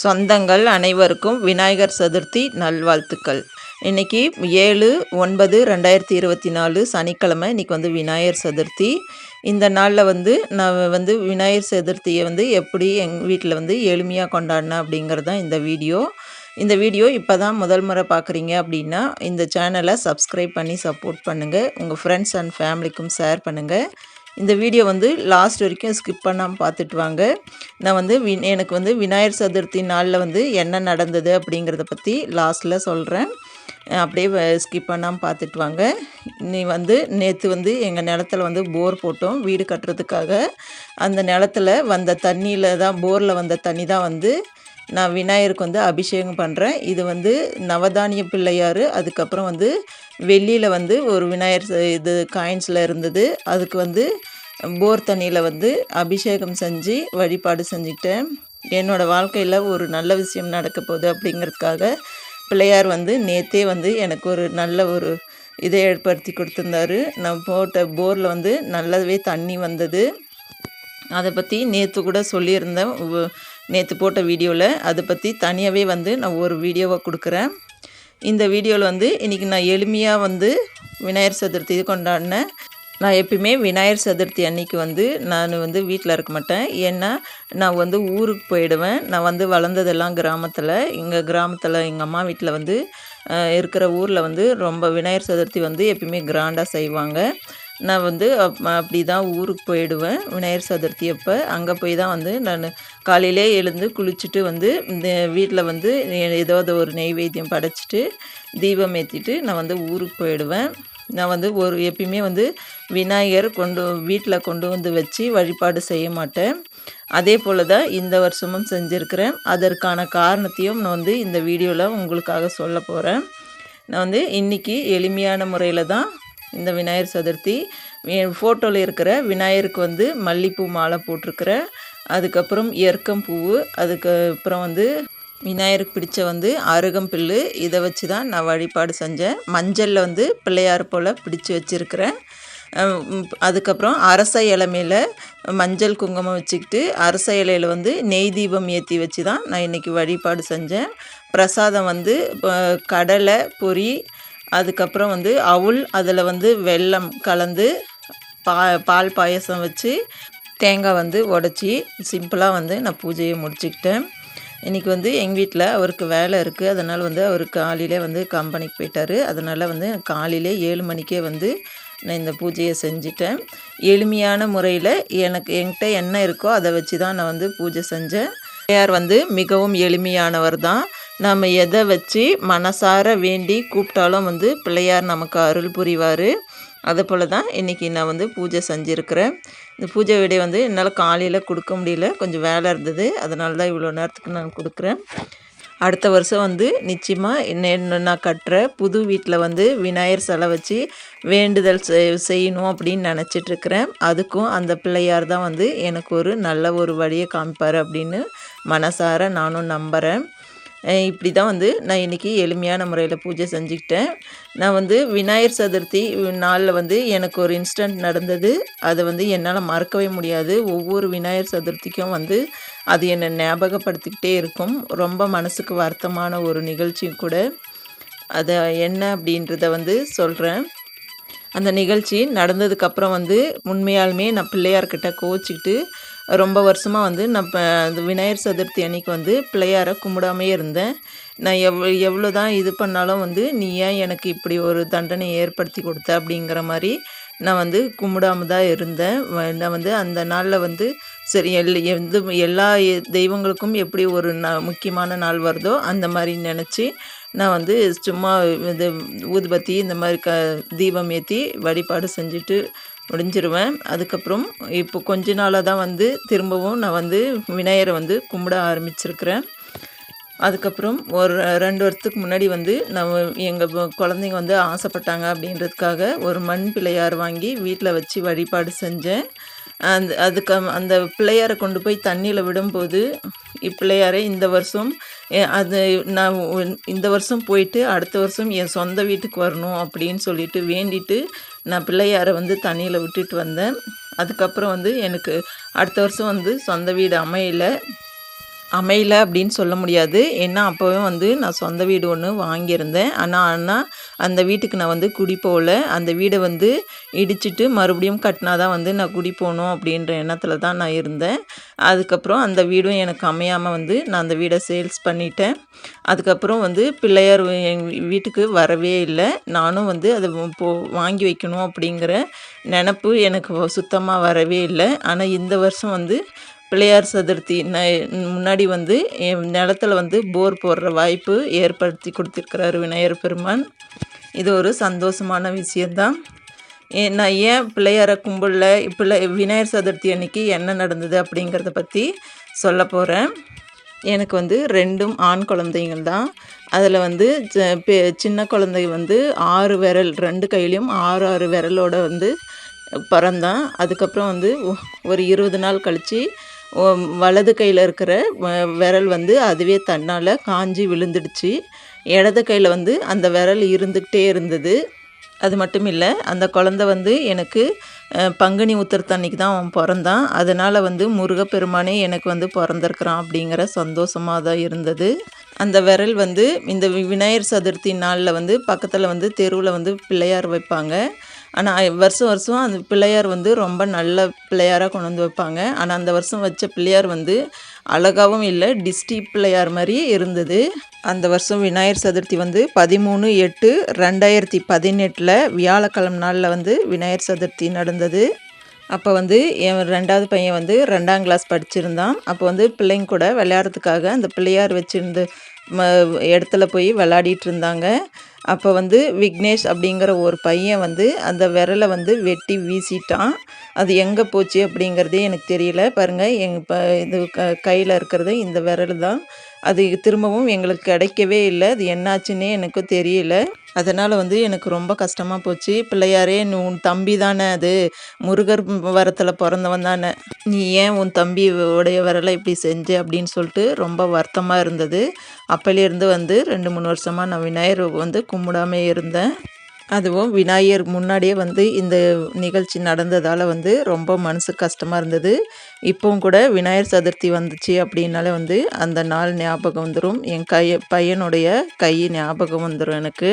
சொந்தங்கள் அனைவருக்கும் விநாயகர் சதுர்த்தி நல்வாழ்த்துக்கள். இன்றைக்கி 7/9/2024 சனிக்கிழமை. இன்றைக்கி வந்து விநாயகர் சதுர்த்தி. இந்த நாளில் வந்து நான் வந்து விநாயகர் சதுர்த்தியை வந்து எப்படி எங்கள் வீட்டில் வந்து எளிமையாக கொண்டாடினேன் அப்படிங்கிறது தான் இந்த வீடியோ. இந்த வீடியோ இப்போ தான் முதல் முறை பார்க்குறீங்க அப்படின்னா இந்த சேனலை சப்ஸ்கிரைப் பண்ணி சப்போர்ட் பண்ணுங்கள். உங்கள் ஃப்ரெண்ட்ஸ் அண்ட் ஃபேமிலிக்கும் ஷேர் பண்ணுங்கள். இந்த வீடியோ வந்து லாஸ்ட் வரைக்கும் ஸ்கிப் பண்ணாமல் பார்த்துட்டு வாங்க. நான் வந்து எனக்கு வந்து விநாயகர் சதுர்த்தி நாளில் வந்து என்ன நடந்தது அப்படிங்கிறத பற்றி லாஸ்ட்டில் சொல்கிறேன். அப்படியே ஸ்கிப் பண்ணாமல் பார்த்துட்டு வாங்க. நீ வந்து நேற்று வந்து எங்கள் நிலத்துல வந்து போர் போட்டோம் வீடு கட்டுறதுக்காக. அந்த நிலத்துல வந்த தண்ணியில் தான், போரில் வந்த தண்ணி தான் வந்து நான் விநாயகருக்கு வந்து அபிஷேகம் பண்ணுறேன். இது வந்து நவதானிய பிள்ளையார். அதுக்கப்புறம் வந்து வெள்ளியில் வந்து ஒரு விநாயகர் இது காயின்ஸில் இருந்தது. அதுக்கு வந்து போர் தண்ணியில் வந்து அபிஷேகம் செஞ்சு வழிபாடு செஞ்சுக்கிட்டேன். என்னோடய வாழ்க்கையில் ஒரு நல்ல விஷயம் நடக்க போகுது அப்படிங்கிறதுக்காக பிள்ளையார் வந்து நேற்றே வந்து எனக்கு ஒரு நல்ல ஒரு இதை ஏற்படுத்தி கொடுத்துருந்தாரு. நான் போட்ட போரில் வந்து நல்லாவே தண்ணி வந்தது. அதை பற்றி நேற்று கூட சொல்லியிருந்தேன். நேற்று போட்ட வீடியோவில் அதை பற்றி தனியாகவே வந்து நான் ஒரு வீடியோவை கொடுக்குறேன். இந்த வீடியோவில் வந்து இன்றைக்கி நான் எளிமையாக வந்து விநாயகர் சதுர்த்தி கொண்டாடினேன். நான் எப்பயுமே விநாயகர் சதுர்த்தி அன்றைக்கி வந்து நான் வந்து வீட்டில் இருக்க மாட்டேன். ஏன்னா நான் வந்து ஊருக்கு போயிடுவேன். நான் வந்து வளர்ந்ததெல்லாம் கிராமத்தில். எங்கள் கிராமத்தில் எங்கள் அம்மா வீட்டில் வந்து இருக்கிற ஊரில் வந்து ரொம்ப விநாயகர் சதுர்த்தி வந்து எப்பயுமே கிராண்டாக செய்வாங்க. நான் வந்து அப்படி தான் ஊருக்கு போயிடுவேன் விநாயகர் சதுர்த்தி அப்போ. அங்கே போய் தான் வந்து நான் காலையிலே எழுந்து குளிச்சுட்டு வந்து இந்த வீட்டில் வந்து ஏதாவது ஒரு நெய்வேத்தியம் படைச்சிட்டு தீபம் ஏற்றிட்டு நான் வந்து ஊருக்கு போயிடுவேன். நான் வந்து எப்பயுமே வந்து விநாயகர் வீட்டில் கொண்டு வந்து வச்சு வழிபாடு செய்ய மாட்டேன். அதே போல் தான் இந்த வருஷமும் செஞ்சுருக்கிறேன். அதற்கான காரணத்தையும் நான் வந்து இந்த வீடியோவில் உங்களுக்காக சொல்ல போகிறேன். நான் வந்து இன்றைக்கி எளிமையான முறையில் தான் இந்த விநாயகர் சதுர்த்தி என் ஃபோட்டோவில் இருக்கிற விநாயகருக்கு வந்து மல்லிகைப்பூ மாலை போட்டிருக்கிறேன். அதுக்கப்புறம் எருக்கம்பூவு, அதுக்கப்புறம் வந்து விநாயகருக்கு பிடிச்ச வந்து அருகம்பில்லு, இதை வச்சு தான் நான் வழிபாடு செஞ்சேன். மஞ்சளில் வந்து பிள்ளையார் போல் பிடிச்சி வச்சுருக்கிறேன். அதுக்கப்புறம் அரச இலை மேலே மஞ்சள் குங்குமம் வச்சுக்கிட்டு அரச இலையில் வந்து நெய் தீபம் ஏற்றி வச்சு தான் நான் இன்றைக்கி வழிபாடு செஞ்சேன். பிரசாதம் வந்து கடலை பொரி, அதுக்கப்புறம் வந்து அவுள், அதில் வந்து வெல்லம் கலந்து பால் பாயசம் வச்சு தேங்காய் வந்து உடச்சி சிம்பிளாக வந்து நான் பூஜையை முடிச்சுக்கிட்டேன். இன்றைக்கி வந்து எங்கள் வீட்டில் அவருக்கு வேலை இருக்குது. அதனால் வந்து அவர் காலையிலே வந்து கம்பெனிக்கு போயிட்டார். அதனால் வந்து காலையிலே 7 மணிக்கே வந்து நான் இந்த பூஜையை செஞ்சிட்டேன். எளிமையான முறையில் என்கிட்ட என்ன இருக்கோ அதை வச்சு தான் நான் வந்து பூஜை செஞ்சேன். பிள்ளையார் வந்து மிகவும் எளிமையானவர் தான். நம்ம எதை வச்சு மனசார வேண்டி கூப்பிட்டாலும் வந்து பிள்ளையார் நமக்கு அருள் புரிவார். அது போல் தான் இன்றைக்கி நான் வந்து பூஜை செஞ்சுருக்கிறேன். இந்த பூஜை வீடியோ வந்து என்னால் காலையில் கொடுக்க முடியல, கொஞ்சம் வேலை இருந்தது. அதனால தான் இவ்வளோ நேரத்துக்கு நான் கொடுக்குறேன். அடுத்த வருஷம் வந்து நிச்சயமாக நான் கட்டுற புது வீட்டில் வந்து விநாயகர் சிலை வச்சு வேண்டுதல் செய்யணும் அப்படின்னு நினச்சிட்ருக்கிறேன். அதுக்கும் அந்த பிள்ளையார் தான் வந்து எனக்கு ஒரு நல்ல ஒரு வழியை காமிப்பார் அப்படின்னு மனசார நானும் நம்புகிறேன். இப்படி தான் வந்து நான் இன்றைக்கி எளிமையான முறையில் பூஜை செஞ்சுக்கிட்டேன். நான் வந்து விநாயகர் சதுர்த்தி நாளில் வந்து எனக்கு ஒரு இன்சிடெண்ட் நடந்தது. அதை வந்து என்னால் மறக்கவே முடியாது. ஒவ்வொரு விநாயகர் சதுர்த்திக்கும் வந்து அது என்னை ஞாபகப்படுத்திக்கிட்டே இருக்கும். ரொம்ப மனசுக்கு வருத்தமான ஒரு நிகழ்ச்சியும் கூட. அதை என்ன அப்படின்றத வந்து சொல்கிறேன். அந்த நிகழ்ச்சி நடந்ததுக்கப்புறம் வந்து உண்மையாலுமே நான் பிள்ளையார்கிட்ட கோச்சிக்கிட்டு ரொம்ப வருஷமாக வந்து நான் அந்த விநாயகர் சதுர்த்தி அன்றைக்கி வந்து பிள்ளையாரை கும்பிடாமே இருந்தேன். நான் எவ்வளோ தான் இது பண்ணாலும் வந்து நீ ஏன் எனக்கு இப்படி ஒரு தண்டனை ஏற்படுத்தி கொடுத்த அப்படிங்கிற மாதிரி நான் வந்து கும்பிடாம தான் இருந்தேன். நான் வந்து அந்த நாளில் வந்து சரி எல்லா தெய்வங்களுக்கும் எப்படி ஒரு முக்கியமான நாள் வருதோ அந்த மாதிரி நினச்சி நான் வந்து சும்மா இது ஊதுபத்தி இந்த மாதிரி தீபம் ஏற்றி வழிபாடு செஞ்சுட்டு முடிஞ்சிருவேன். அதுக்கப்புறம் இப்போ கொஞ்ச நாளாக தான் வந்து திரும்பவும் நான் வந்து விநாயகரை வந்து கும்பிட ஆரம்பிச்சிருக்கிறேன். அதுக்கப்புறம் ஒரு 2 வருஷத்துக்கு முன்னாடி வந்து நான் எங்கள் குழந்தைங்க வந்து ஆசைப்பட்டாங்க அப்படின்றதுக்காக ஒரு மண் பிள்ளையார் வாங்கி வீட்டில் வச்சு வழிபாடு செஞ்சேன். அந்த பிள்ளையாரை கொண்டு போய் தண்ணியில் விடும்போது பிள்ளையாரை இந்த வருஷம் அது நான் இந்த வருஷம் போயிட்டு அடுத்த வருஷம் என் சொந்த வீட்டுக்கு வரணும் அப்படின்னு சொல்லிட்டு வேண்டிட்டு நான் பிள்ளையாரை வந்து தண்ணியில் விட்டுட்டு வந்தேன். அதுக்கப்புறம் வந்து எனக்கு அடுத்த வருஷம் வந்து சொந்த வீடு அமையலை. அமையல அப்படின்னு சொல்ல முடியாது. ஏன்னா, அப்பவே வந்து நான் சொந்த வீடு ஒண்ணு வாங்கியிருந்தேன். ஆனா அந்த வீட்டுக்கு நான் வந்து குடி போகல. அந்த வீட வந்து இடிச்சுட்டு மறுபடியும் கட்டினா தான் வந்து நான் குடி போணும் அப்படின்ற எண்ணத்தில தான் நான் இருந்தேன். அதுக்கப்புறம் அந்த வீடும் எனக்கு அமையாம வந்து நான் அந்த வீட சேல்ஸ் பண்ணிட்டேன். அதுக்கப்புறம் வந்து பிள்ளையார் எங்க வீட்டுக்கு வரவே இல்ல. நானும் வந்து அத வாங்கி வைக்கணும் அப்படிங்கிற நெனப்பு எனக்கு சுத்தமா வரவே இல்ல. ஆனா இந்த வருஷம் வந்து பிள்ளையார் சதுர்த்தி முன்னாடி வந்து என் நிலத்துல வந்து போர் போடுற வாய்ப்பு ஏற்படுத்தி கொடுத்துருக்கிறாரு விநாயகர் பெருமான். இது ஒரு சந்தோஷமான விஷயந்தான். நான் ஏன் பிள்ளையாரை கும்பிடல, விநாயகர் சதுர்த்தி அன்னைக்கு என்ன நடந்தது அப்படிங்கிறத பற்றி சொல்ல போகிறேன். எனக்கு வந்து 2ம் ஆண் குழந்தைங்கள் தான். அதில் வந்து சின்ன குழந்தை வந்து 6 விரல் 2 கையிலையும் 6 6 விரலோட வந்து பிறந்தான். அதுக்கப்புறம் வந்து ஒரு 20 நாள் கழித்து வலது கையில் இருக்கிற விரல் வந்து அதுவே தன்னால் காஞ்சி விழுந்துடுச்சு. இடது கையில் வந்து அந்த விரல் இருந்துக்கிட்டே இருந்தது. அது மட்டும் இல்லை, அந்த குழந்தை வந்து எனக்கு பங்குனி உத்திரத்தன்னைக்கு தான் அவன் பிறந்தான். அதனால் வந்து முருகப்பெருமானே எனக்கு வந்து பிறந்திருக்கிறான் அப்படிங்கிற சந்தோஷமாக தான் இருந்தது. அந்த விரல் வந்து இந்த விநாயகர் சதுர்த்தி நாளில் வந்து பக்கத்தில் வந்து தெருவில் வந்து பிள்ளையார் வைப்பாங்க. ஆனால் வருஷம் வருஷம் அந்த பிள்ளையார் வந்து ரொம்ப நல்ல பிள்ளையாராக கொண்டு வந்து வைப்பாங்க. ஆனால் அந்த வருஷம் வச்ச பிள்ளையார் வந்து அழகாகவும் இல்லை, டிஸ்டி பிள்ளையார் மாதிரியே இருந்தது. அந்த வருஷம் விநாயகர் சதுர்த்தி வந்து 13/8/2018 வியாழக்கிழமை நாளில் வந்து விநாயகர் சதுர்த்தி நடந்தது. அப்போ வந்து என் 2வது பையன் வந்து 2ஆம் கிளாஸ் படிச்சிருந்தான். அப்போ வந்து பிள்ளைங்க கூட விளையாடுறதுக்காக அந்த பிள்ளையார் வச்சுருந்த இடத்துல போய் விளையாடிட்டு இருந்தாங்க. அப்போ வந்து விக்னேஷ் அப்படிங்கிற ஒரு பையன் வந்து அந்த விரலை வந்து வெட்டி வீசிட்டான். அது எங்கே போச்சு அப்படிங்கிறதே எனக்கு தெரியல. பாருங்கள், இது கையில் இருக்கிறது இந்த விரல் தான். அது திரும்பவும் எங்களுக்கு கிடைக்கவே இல்லை. அது என்னாச்சுன்னே எனக்கு தெரியல. அதனால் வந்து எனக்கு ரொம்ப கஷ்டமாக போச்சு. பிள்ளையாரே, உன் தம்பி தானே அது, முருகர் வரத்தில் பிறந்தவன் தானே, நீ ஏன் உன் தம்பி உடைய விரலை இப்படி செஞ்ச அப்படின்னு சொல்லிட்டு ரொம்ப வருத்தமாக இருந்தது. அப்போலேருந்து வந்து 2-3 வருஷமாக நான் விநாயகர் வந்து கும்பிடாமே இருந்தேன். அதுவும் விநாயகர் முன்னாடியே வந்து இந்த நிகழ்ச்சி நடந்ததால் வந்து ரொம்ப மனசுக்கு கஷ்டமாக இருந்தது. இப்போவும் கூட விநாயகர் சதுர்த்தி வந்துச்சு அப்படின்னாலே வந்து அந்த நாள் ஞாபகம் வந்துடும். என் பையனுடைய கை ஞாபகம் வந்துடும் எனக்கு.